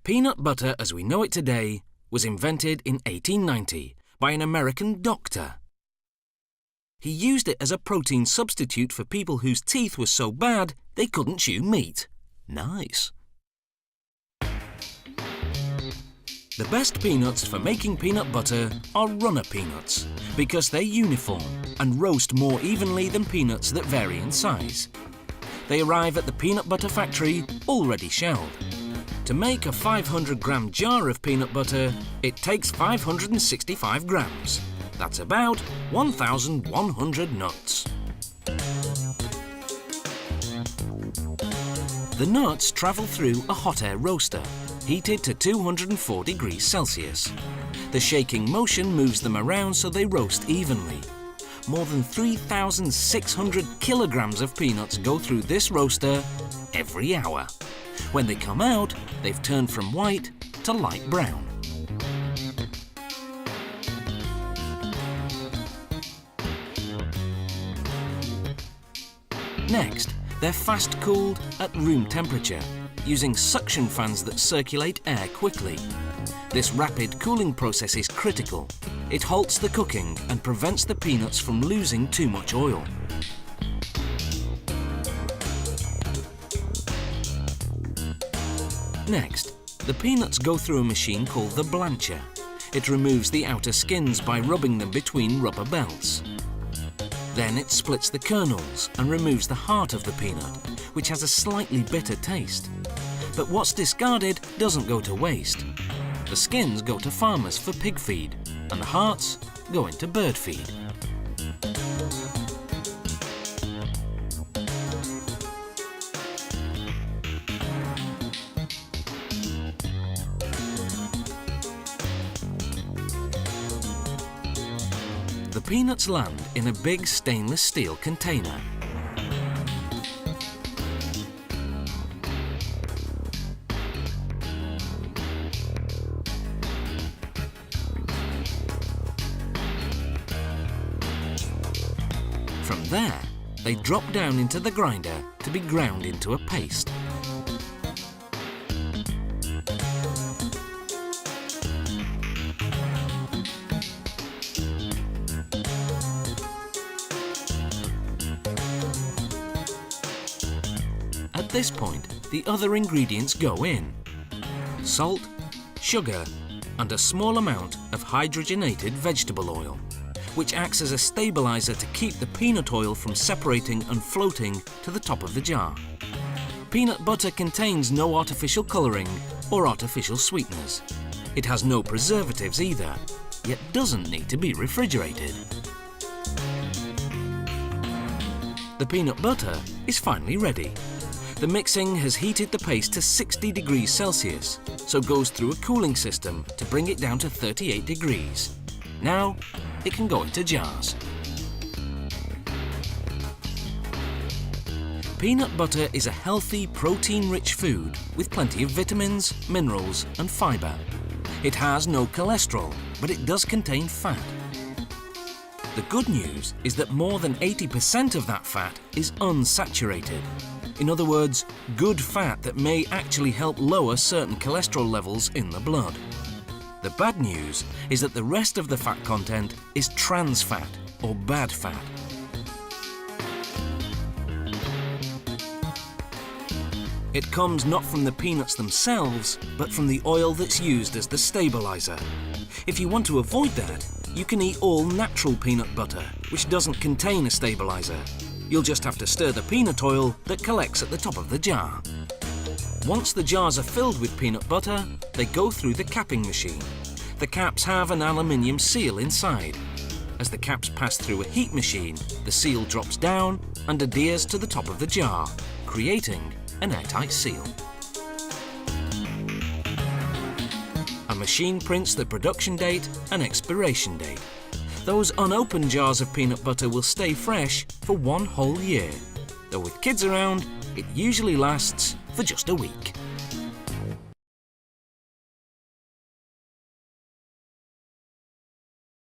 Peanut butter as we know it today was invented in 1890 by an American doctor. He used it as a protein substitute for people whose teeth were so bad they couldn't chew meat. Nice. The best peanuts for making peanut butter are runner peanuts because they're uniform and roast more evenly than peanuts that vary in size. They arrive at the peanut butter factory already shelled. To make a 500-gram jar of peanut butter, it takes 565 grams. That's about 1,100 nuts. The nuts travel through a hot air roaster, heated to 204 degrees Celsius. The shaking motion moves them around so they roast evenly. More than 3,600 kilograms of peanuts go through this roaster every hour. When they come out, they've turned from white to light brown. Next, they're fast-cooled at room temperature, using suction fans that circulate air quickly. This rapid cooling process is critical. It halts the cooking and prevents the peanuts from losing too much oil. Next, the peanuts go through a machine called the blancher. It removes the outer skins by rubbing them between rubber belts. Then it splits the kernels and removes the heart of the peanut, which has a slightly bitter taste. But what's discarded doesn't go to waste. The skins go to farmers for pig feed, and the hearts go into bird feed. The peanuts land in a big stainless steel container. From there, they drop down into the grinder to be ground into a paste. At this point, the other ingredients go in: salt, sugar, and a small amount of hydrogenated vegetable oil, which acts as a stabilizer to keep the peanut oil from separating and floating to the top of the jar. Peanut butter contains no artificial colouring or artificial sweeteners. It has no preservatives either, yet doesn't need to be refrigerated. The peanut butter is finally ready. The mixing has heated the paste to 60 degrees Celsius, so goes through a cooling system to bring it down to 38 degrees. Now, it can go into jars. Peanut butter is a healthy, protein-rich food with plenty of vitamins, minerals and fibre. It has no cholesterol, but it does contain fat. The good news is that more than 80% of that fat is unsaturated. In other words, good fat that may actually help lower certain cholesterol levels in the blood. The bad news is that the rest of the fat content is trans fat, or bad fat. It comes not from the peanuts themselves, but from the oil that's used as the stabilizer. If you want to avoid that, you can eat all natural peanut butter, which doesn't contain a stabilizer. You'll just have to stir the peanut oil that collects at the top of the jar. Once the jars are filled with peanut butter, they go through the capping machine. The caps have an aluminium seal inside. As the caps pass through a heat machine, the seal drops down and adheres to the top of the jar, creating an airtight seal. A machine prints the production date and expiration date. Those unopened jars of peanut butter will stay fresh for one whole year, though with kids around, it usually lasts for just a week.